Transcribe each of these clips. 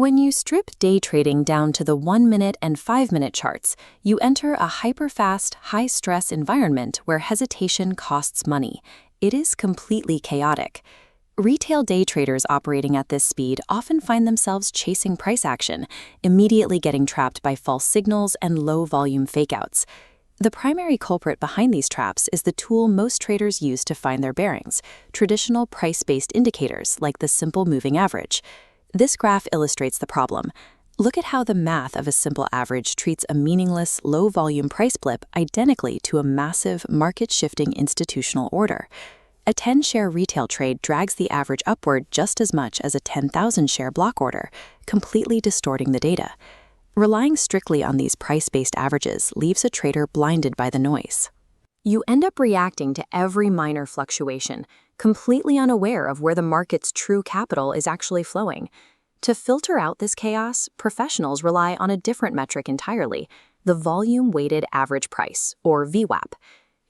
When you strip day trading down to the 1-minute and 5-minute charts, you enter a hyper-fast, high-stress environment where hesitation costs money. It is completely chaotic. Retail day traders operating at this speed often find themselves chasing price action, immediately getting trapped by false signals and low-volume fakeouts. The primary culprit behind these traps is the tool most traders use to find their bearings, traditional price-based indicators like the simple moving average. This graph illustrates the problem. Look at how the math of a simple average treats a meaningless, low-volume price blip identically to a massive, market-shifting institutional order. A 10-share retail trade drags the average upward just as much as a 10,000-share block order, completely distorting the data. Relying strictly on these price-based averages leaves a trader blinded by the noise. You end up reacting to every minor fluctuation, completely unaware of where the market's true capital is actually flowing. To filter out this chaos, professionals rely on a different metric entirely, the volume-weighted average price, or VWAP.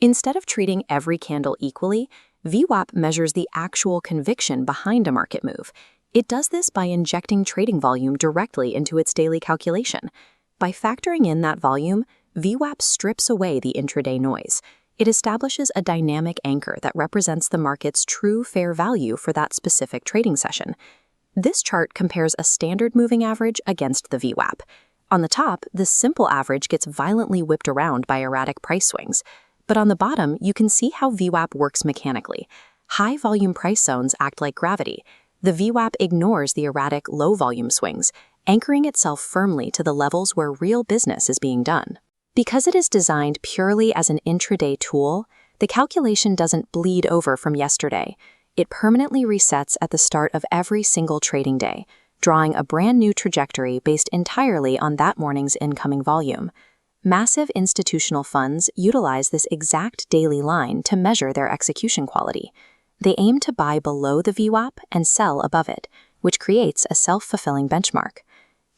Instead of treating every candle equally, VWAP measures the actual conviction behind a market move. It does this by injecting trading volume directly into its daily calculation. By factoring in that volume, VWAP strips away the intraday noise. It establishes a dynamic anchor that represents the market's true fair value for that specific trading session. This chart compares a standard moving average against the VWAP. On the top, the simple average gets violently whipped around by erratic price swings. But on the bottom, you can see how VWAP works mechanically. High-volume price zones act like gravity. The VWAP ignores the erratic low-volume swings, anchoring itself firmly to the levels where real business is being done. Because it is designed purely as an intraday tool, the calculation doesn't bleed over from yesterday. It permanently resets at the start of every single trading day, drawing a brand new trajectory based entirely on that morning's incoming volume. Massive institutional funds utilize this exact daily line to measure their execution quality. They aim to buy below the VWAP and sell above it, which creates a self-fulfilling benchmark.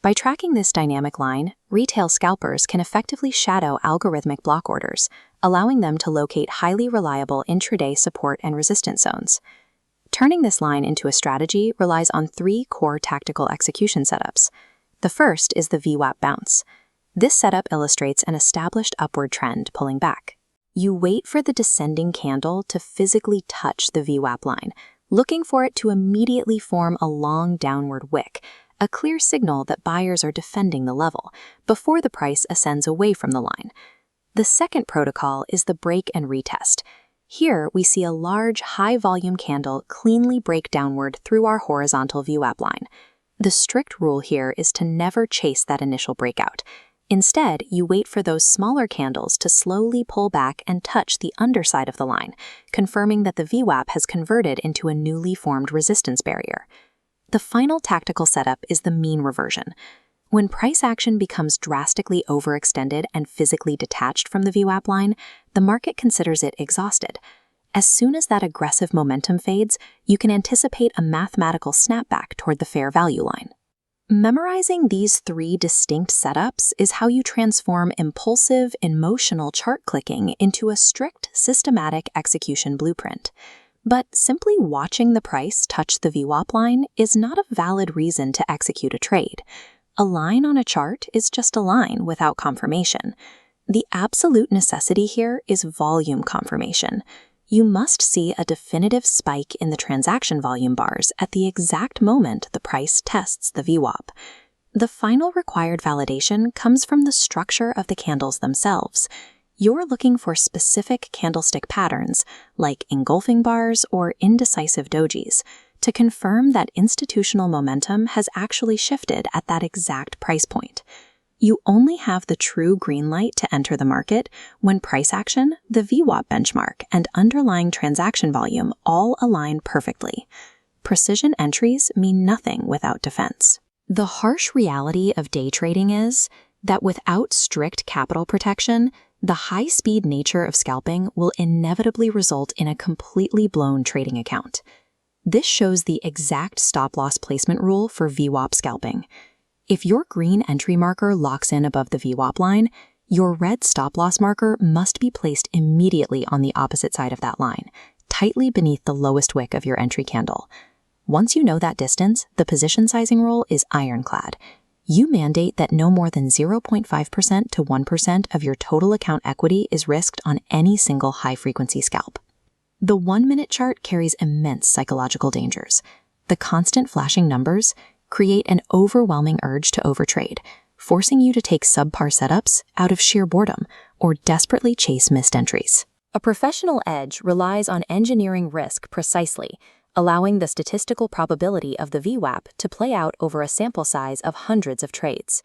By tracking this dynamic line, retail scalpers can effectively shadow algorithmic block orders, allowing them to locate highly reliable intraday support and resistance zones. Turning this line into a strategy relies on 3 core tactical execution setups. The first is the VWAP Bounce. This setup illustrates an established upward trend pulling back. You wait for the descending candle to physically touch the VWAP line, looking for it to immediately form a long downward wick, a clear signal that buyers are defending the level, before the price ascends away from the line. The second protocol is the Break and Retest. Here, we see a large, high-volume candle cleanly break downward through our horizontal VWAP line. The strict rule here is to never chase that initial breakout. Instead, you wait for those smaller candles to slowly pull back and touch the underside of the line, confirming that the VWAP has converted into a newly formed resistance barrier. The final tactical setup is the mean reversion. When price action becomes drastically overextended and physically detached from the VWAP line, the market considers it exhausted. As soon as that aggressive momentum fades, you can anticipate a mathematical snapback toward the fair value line. Memorizing these 3 distinct setups is how you transform impulsive, emotional chart clicking into a strict, systematic execution blueprint. But simply watching the price touch the VWAP line is not a valid reason to execute a trade. A line on a chart is just a line without confirmation. The absolute necessity here is volume confirmation. You must see a definitive spike in the transaction volume bars at the exact moment the price tests the VWAP. The final required validation comes from the structure of the candles themselves. You're looking for specific candlestick patterns, like engulfing bars or indecisive dojis, to confirm that institutional momentum has actually shifted at that exact price point. You only have the true green light to enter the market when price action, the VWAP benchmark, and underlying transaction volume all align perfectly. Precision entries mean nothing without defense. The harsh reality of day trading is that without strict capital protection, the high-speed nature of scalping will inevitably result in a completely blown trading account. This shows the exact stop-loss placement rule for VWAP scalping. If your green entry marker locks in above the VWAP line, your red stop-loss marker must be placed immediately on the opposite side of that line, tightly beneath the lowest wick of your entry candle. Once you know that distance, the position sizing rule is Ironclad. You mandate that no more than 0.5% to 1% of your total account equity is risked on any single high-frequency scalp. The 1-minute chart carries immense psychological dangers. The constant flashing numbers create an overwhelming urge to overtrade, forcing you to take subpar setups out of sheer boredom or desperately chase missed entries. A professional edge relies on engineering risk precisely, allowing the statistical probability of the VWAP to play out over a sample size of hundreds of trades.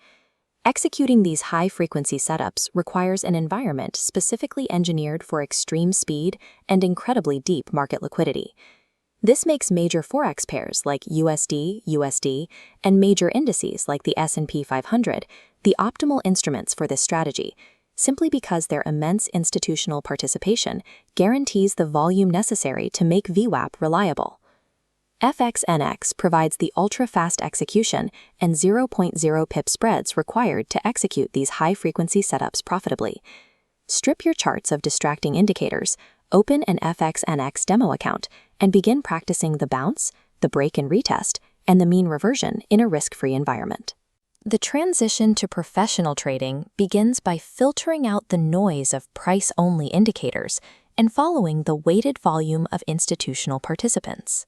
Executing these high-frequency setups requires an environment specifically engineered for extreme speed and incredibly deep market liquidity. This makes major Forex pairs like USD, USD, and major indices like the S&P 500 the optimal instruments for this strategy, simply because their immense institutional participation guarantees the volume necessary to make VWAP reliable. FXNX provides the ultra-fast execution and 0.0 pip spreads required to execute these high-frequency setups profitably. Strip your charts of distracting indicators, open an FXNX demo account, and begin practicing the bounce, the break and retest, and the mean reversion in a risk-free environment. The transition to professional trading begins by filtering out the noise of price-only indicators and following the weighted volume of institutional participants.